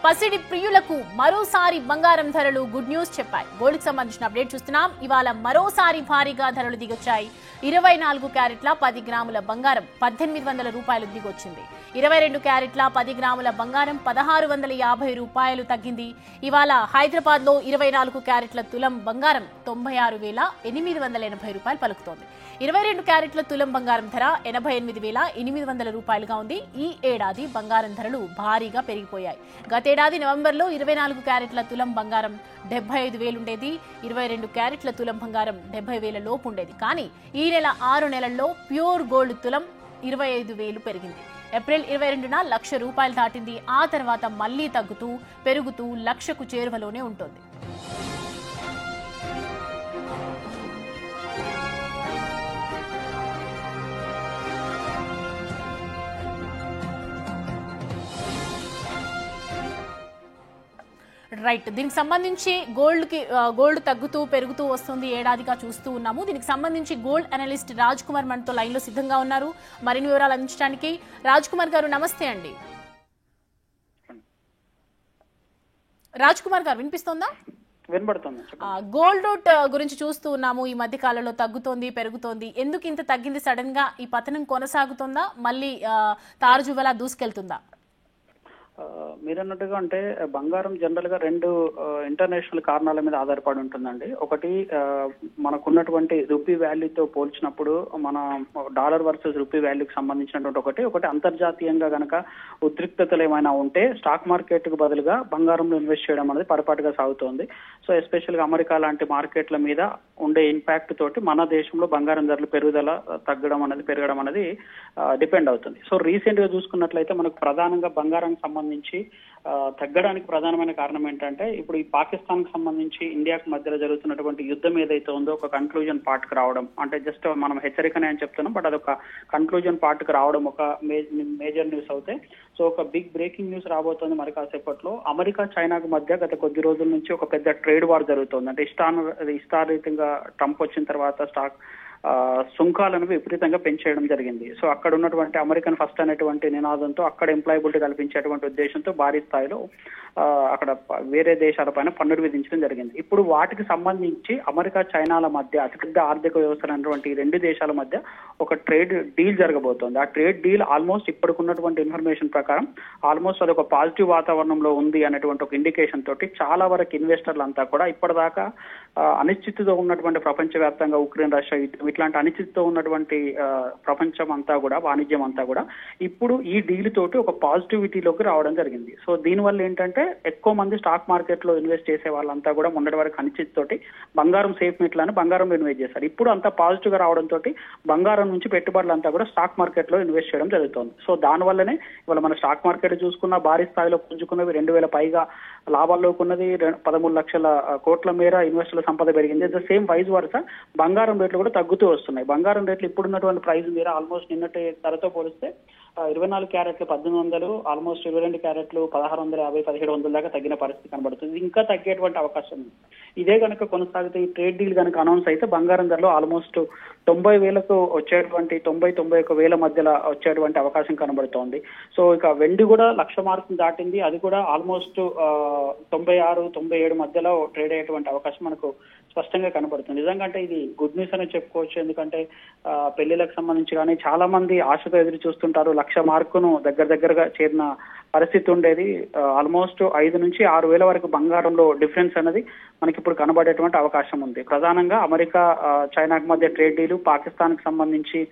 పసిడి ప్రియులకు మరోసారి బంగారం ధరలు గుడ్ న్యూస్ చెప్పాయి. గోల్డ్ కి సంబంధించిన అప్డేట్ చూస్తున్నాం. ఇవాళ మరోసారి భారీగా ధరలు దిగొచ్చాయి. 24 క్యారెట్ల 10 గ్రాముల బంగారం 1800 రూపాయలు దిగొచ్చింది. 22 క్యారెట్ల 10 గ్రాముల బంగారం 1650 రూపాయలు తగ్గింది. ఇవాళ హైదరాబాద్ లో 24 క్యారెట్ల తులం బంగారం 96,880 రూపాయలు పలుకుతోంది. 22 క్యారెట్ల తులం బంగారం ధర 88,800 రూపాయలుగా ఉంది. ఈ ఏడాది బంగారం ధరలు భారీగా పెరిగిపోయాయి. గతేడాది నవంబర్లో 24 క్యారెట్ల తులం బంగారం 75,000 ఉండేది. 22 క్యారెట్ల తులం బంగారం 70,000 లోపు ఉండేది. కానీ ఈ నెల 6 నెలల్లో ప్యూర్ గోల్డ్ తులం 25,000 పెరిగింది. ఏప్రిల్ 22న 1,00,000 రూపాయలు దాటింది. ఆ తర్వాత మళ్లీ తగ్గుతూ పెరుగుతూ 1,00,000కు చేరువలోనే ఉంటుంది. రైట్, దీనికి సంబంధించి గోల్డ్ తగ్గుతూ పెరుగుతూ వస్తుంది, ఏడాదిగా చూస్తూ ఉన్నాము. దీనికి సంబంధించి గోల్డ్ అనలిస్ట్ రాజ్ కుమార్ మనతో లైన్ లో సిద్ధంగా ఉన్నారు మరిన్ని వివరాలు అందించడానికి. రాజ్ కుమార్ గారు నమస్తే అండి. రాజ్ కుమార్ గారు వినిపిస్తోందా? గోల్డ్ రూట్ గురించి చూస్తూ ఉన్నాము. ఈ మధ్య కాలంలో తగ్గుతోంది పెరుగుతోంది, ఎందుకు ఇంత తగ్గింది? సడన్ గా ఈ పతనం కొనసాగుతుందా, మళ్ళీ తారుజువలా దూసుకెళ్తుందా? మీరన్నట్టుగా అంటే బంగారం జనరల్ గా రెండు ఇంటర్నేషనల్ కారణాల మీద ఆధారపడి ఉంటుందండి. ఒకటి మనకున్నటువంటి రూపీ వాల్యూతో పోల్చినప్పుడు మన డాలర్ వర్సెస్ రూపీ వాల్యూకి సంబంధించినటువంటి ఒకటి అంతర్జాతీయంగా గనక ఉద్రిక్తతలు ఏమైనా ఉంటే స్టాక్ మార్కెట్ కు బదులుగా బంగారంలో ఇన్వెస్ట్ చేయడం అనేది పరిపాటుగా సాగుతోంది. సో ఎస్పెషల్ గా అమెరికా లాంటి మార్కెట్ల మీద ఉండే ఇంపాక్ట్ తోటి మన దేశంలో బంగారం ధరలు పెరగడం అనేది డిపెండ్ అవుతుంది. సో రీసెంట్ గా చూసుకున్నట్లయితే మనకు ప్రధానంగా బంగారానికి సంబంధించి తగ్గడానికి ప్రధానమైన కారణం ఏంటంటే ఇప్పుడు ఈ పాకిస్తాన్ కు సంబంధించి ఇండియాకు మధ్యలో జరుగుతున్నటువంటి యుద్ధం ఏదైతే ఉందో ఒక కన్క్లూజన్ పార్ట్ కు రావడం, అంటే జస్ట్ మనం హెచ్చరికనే అని చెప్తున్నాం, బట్ అదొక కన్క్లూజన్ పార్ట్ కు రావడం ఒక మేజర్ న్యూస్ అవుతాయి. సో ఒక బిగ్ బ్రేకింగ్ న్యూస్ రాబోతోంది మరి కాసేపట్లో. అమెరికా చైనాకు మధ్య గత కొద్ది రోజుల నుంచి ఒక పెద్ద ట్రేడ్ వార్ జరుగుతోంది. అంటే ఇష్టారీతంగా ట్రంప్ వచ్చిన తర్వాత సుంకాలను విపరీతంగా పెంచేయడం జరిగింది. సో అక్కడ ఉన్నటువంటి అమెరికన్ ఫస్ట్ అనేటువంటి నినాదంతో అక్కడ ఎంప్లాయబిలిటీ కల్పించేటువంటి ఉద్దేశంతో భారీ స్థాయిలో అక్కడ వేరే దేశాల పైన పన్నులు విధించడం జరిగింది. ఇప్పుడు వాటికి సంబంధించి అమెరికా చైనాల మధ్య అతిపెద్ద ఆర్థిక వ్యవస్థలైనటువంటి ఈ రెండు దేశాల మధ్య ఒక ట్రేడ్ డీల్ జరగబోతోంది. ఆ ట్రేడ్ డీల్ ఆల్మోస్ట్ ఇప్పటికున్నటువంటి ఇన్ఫర్మేషన్ ప్రకారం ఆల్మోస్ట్ అది ఒక పాజిటివ్ వాతావరణంలో ఉంది అనేటువంటి ఒక ఇండికేషన్ తోటి చాలా వరకు ఇన్వెస్టర్లు అంతా కూడా ఇప్పటిదాకా అనిశ్చితితో ఉన్నటువంటి ప్రపంచవ్యాప్తంగా ఉక్రెయిన్ రష్యా ఇట్లాంటి అనిశ్చితితో ఉన్నటువంటి ప్రపంచం అంతా కూడా వాణిజ్యం అంతా కూడా ఇప్పుడు ఈ డీల్ తోటి ఒక పాజిటివిటీలోకి రావడం జరిగింది. సో దీనివల్ల ఏంటంటే ఎక్కువ మంది స్టాక్ మార్కెట్ లో ఇన్వెస్ట్ చేసే వాళ్ళంతా కూడా మొన్నటి వరకు అనిశ్చితితోటి బంగారం సేఫ్ మీట్లని బంగారంలో ఇన్వెస్ట్ చేశారు. ఇప్పుడు అంతా పాజిటివ్ గా రావడంతో బంగారం నుంచి పెట్టుబడులంతా కూడా స్టాక్ మార్కెట్ లో ఇన్వెస్ట్ చేయడం జరుగుతుంది. సో దానివల్లనే ఇవాళ మన స్టాక్ మార్కెట్ చూసుకున్న భారీ స్థాయిలో పుంజుకున్నవి 2,000 పైగా లాభాల్లోకి ఉన్నది, 13 లక్షల కోట్ల మేర ఇన్వెస్టర్ల సంపద పెరిగింది. ద సేమ్ వైజ్ వరుస బంగారం రేట్లు కూడా తగ్గుతూ వస్తున్నాయి. బంగారం రేట్లు ఇప్పుడున్నటువంటి ప్రైస్ మీద ఆల్మోస్ట్ నిన్నటి ధరతో పోలిస్తే 24 క్యారెట్లు 1,800, ఆల్మోస్ట్ 22 క్యారెట్లు 1,650, 1,700 దాకా తగ్గిన పరిస్థితి కనబడుతుంది. ఇంకా తగ్గేటువంటి అవకాశం ఉంది. ఇదే కనుక కొనసాగితే ఈ ట్రేడ్ డీల్ కనుక అనౌన్స్ అయితే బంగారం ధరలో ఆల్మోస్ట్ 90,000కు వచ్చేటువంటి 91,000 మధ్యలో వచ్చేటువంటి అవకాశం కనబడుతోంది. సో ఇక వెండి కూడా 1,00,000 మార్కును దాటింది. అది కూడా ఆల్మోస్ట్ 96, 97 మధ్యలో ట్రేడ్ అయ్యేటువంటి అవకాశం మనకు స్పష్టంగా కనబడుతుంది. నిజంగా అంటే ఇది గుడ్ న్యూస్ అని చెప్పుకోవచ్చు. ఎందుకంటే పెళ్లిలకు సంబంధించి కానీ చాలా మంది ఆశతో ఎదురు చూస్తుంటారు. 1,00,000 మార్కును దగ్గరగా చేరిన పరిస్థితి ఉండేది. ఆల్మోస్ట్ 5 నుంచి 6,000 వరకు బంగారంలో డిఫరెన్స్ అనేది మనకి ఇప్పుడు కనబడేటువంటి అవకాశం ఉంది. ప్రధానంగా అమెరికా చైనాకు మధ్య ట్రేడ్ డీలు, పాకిస్తాన్ కి సంబంధించి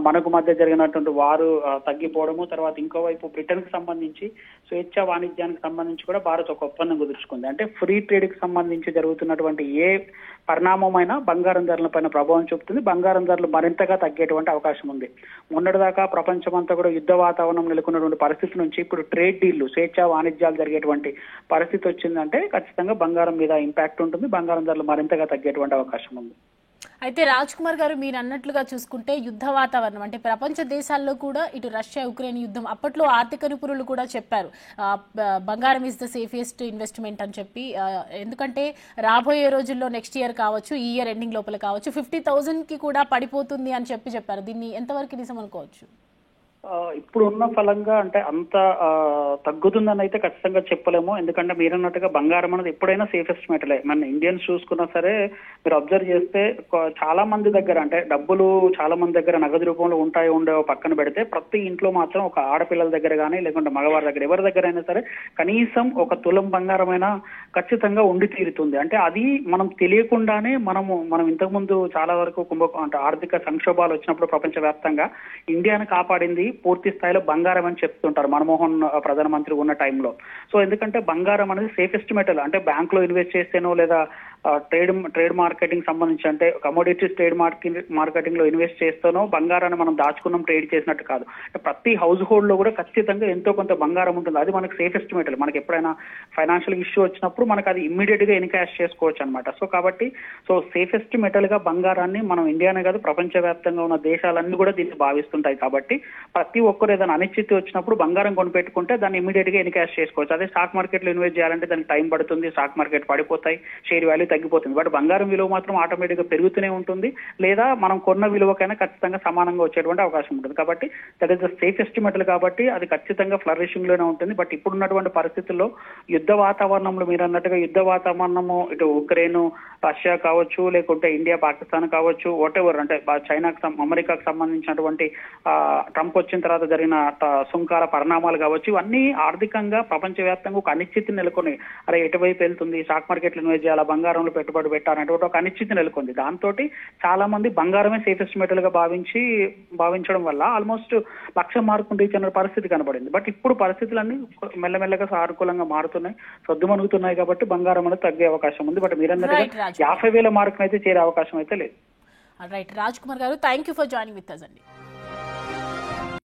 మనకు మధ్య జరిగినటువంటి వారు తగ్గిపోవడము, తర్వాత ఇంకోవైపు బ్రిటన్ కి సంబంధించి స్వేచ్ఛ వాణిజ్యానికి సంబంధించి కూడా భారత్ ఒక ఒప్పందం కుదుర్చుకుంది. అంటే ఫ్రీ ట్రేడ్ కి సంబంధించి జరుగుతున్నటువంటి ఏ పరిణామమైనా బంగారం ధరల పైన ప్రభావం చూపుతుంది. బంగారం ధరలు మరింతగా తగ్గేటువంటి అవకాశం ఉంది. మొన్నటిదాకా ప్రపంచం అంతా కూడా యుద్ధ వాతావరణం నెలకొన్నటువంటి పరిస్థితి నుంచి ఇప్పుడు ట్రేడ్ డీళ్లు, స్వేచ్ఛ వాణిజ్యాలు జరిగేటువంటి పరిస్థితి వచ్చిందంటే ఖచ్చితంగా బంగారం మీద ఇంపాక్ట్ ఉంటుంది. బంగారం ధరలు మరింతగా తగ్గేటువంటి అవకాశం ఉంది. అయితే రాజ్ కుమార్ గారు, మీరు అన్నట్లుగా చూసుకుంటే యుద్ధ వాతావరణం అంటే ప్రపంచ దేశాల్లో కూడా ఇటు రష్యా ఉక్రెయిన్ యుద్ధం, అప్పట్లో ఆర్థిక నిపుణులు కూడా చెప్పారు బంగారం ఇస్ ద సేఫెస్ట్ ఇన్వెస్ట్మెంట్ అని చెప్పి. ఎందుకంటే రాబోయే రోజుల్లో నెక్స్ట్ ఇయర్ కావచ్చు, ఈ ఇయర్ ఎండింగ్ లోపల కావచ్చు 50,000కి కూడా పడిపోతుంది అని చెప్పారు. దీన్ని ఎంతవరకు నిజం అనుకోవచ్చు? ఇప్పుడు ఉన్న ఫలంగా అంటే అంత తగ్గుతుందని అయితే ఖచ్చితంగా చెప్పలేము. ఎందుకంటే మీరన్నట్టుగా బంగారం అనేది ఎప్పుడైనా సేఫెస్ట్ మెటలే. మన ఇండియన్స్ చూసుకున్నా సరే మీరు అబ్జర్వ్ చేస్తే చాలా మంది దగ్గర అంటే డబ్బులు చాలా మంది దగ్గర నగదు రూపంలో ఉండేవో పక్కన పెడితే ప్రతి ఇంట్లో మాత్రం ఒక ఆడపిల్లల దగ్గర కానీ లేకుంటే మగవారి దగ్గర ఎవరి దగ్గర అయినా సరే కనీసం ఒక తులం బంగారమైనా ఖచ్చితంగా ఉండి తీరుతుంది. అంటే అది మనం తెలియకుండానే మనం ఇంతకుముందు చాలా వరకు అంటే ఆర్థిక సంక్షోభాలు వచ్చినప్పుడు ప్రపంచవ్యాప్తంగా ఇండియాను కాపాడింది పూర్తి స్థాయిలో బంగారం అని చెప్తుంటారు మనమోహన్ ప్రధానమంత్రి ఉన్న టైంలో. సో ఎందుకంటే బంగారం అనేది సేఫెస్ట్ మెటల్. అంటే బ్యాంక్ లో ఇన్వెస్ట్ చేస్తేనో లేదా ట్రేడ్ మార్కెటింగ్ సంబంధించి అంటే కమోడిటీస్ ట్రేడ్ మార్కెటింగ్ లో ఇన్వెస్ట్ చేస్తేనో బంగారాన్ని మనం దాచుకున్నాం ట్రేడ్ చేసినట్టు కాదు. ప్రతి హౌస్ హోల్డ్ లో కూడా ఖచ్చితంగా ఎంతో కొంత బంగారం ఉంటుంది. అది మనకి సేఫెస్ట్ మెటల్. మనకి ఎప్పుడైనా ఫైనాన్షియల్ ఇష్యూ వచ్చినప్పుడు మనకు అది ఇమ్మీడియట్ గా ఎన్కాష్ చేసుకోవచ్చు అనమాట. సో కాబట్టి సేఫెస్ట్ మెటల్ గా బంగారాన్ని మనం ఇండియానే కాదు ప్రపంచవ్యాప్తంగా ఉన్న దేశాలన్నీ కూడా దీన్ని భావిస్తుంటాయి. కాబట్టి ప్రతి ఒక్కరు ఏదైనా అనిశ్చితి వచ్చినప్పుడు బంగారం కొనిపెట్టుకుంటే దాన్ని ఇమీడియట్ గా ఎన్కాష్ చేసుకోవచ్చు. అదే స్టాక్ మార్కెట్ లో ఇన్వెస్ట్ చేయాలంటే దానికి టైం పడుతుంది, స్టాక్ మార్కెట్ పడిపోతాయి, షేర్ వాల్యూ తగ్గిపోతుంది. బట్ బంగారం విలువ మాత్రం ఆటోమేటిక్ గా పెరుగుతూనే ఉంటుంది, లేదా మనం కొన్న విలువకైనా ఖచ్చితంగా సమానంగా వచ్చేటువంటి అవకాశం ఉంటుంది. కాబట్టి that is the safest metal. కాబట్టి అది ఖచ్చితంగా ఫ్లరిషింగ్ లోనే ఉంటుంది. బట్ ఇప్పుడున్నటువంటి పరిస్థితుల్లో యుద్ధ వాతావరణంలో మీరు అన్నట్టుగా యుద్ధ వాతావరణము ఇటు ఉక్రెయిన్ రష్యా కావచ్చు లేకుంటే ఇండియా పాకిస్తాన్ కావచ్చు వాటెవర్ అంటే అమెరికాకు సంబంధించినటువంటి ట్రంప్ వచ్చిన తర్వాత జరిగిన సుంకాల పరిణామాలు కావచ్చు ఇవన్నీ ఆర్థికంగా ప్రపంచవ్యాప్తంగా ఒక అనిశ్చితి నెలకొని అరే ఎటువైపు వెళ్తుంది, స్టాక్ మార్కెట్లు ఇన్వెస్ట్ చేయాలా, బంగారంలో పెట్టుబడి పెట్టాలనేటువంటి ఒక అనిశ్చితి నెలకొంది. దాంతో చాలా మంది బంగారమే సేఫెస్ట్ మెటల్ గా భావించడం వల్ల ఆల్మోస్ట్ 1,00,000 మార్కు రీచ్ అనే పరిస్థితి కనబడింది. బట్ ఇప్పుడు పరిస్థితులన్నీ మెల్లమెల్లగా సానుకూలంగా మారుతున్నాయి, సర్దుమణుగుతున్నాయి. కాబట్టి బంగారం అనేది తగ్గే అవకాశం ఉంది. బట్ మీరన్నట్టుగా 50,000 మార్కును అయితే చేరే అవకాశం అయితే లేదు. రైట్ రాజ్ కుమార్ గారు, thank you for joining with us అండి.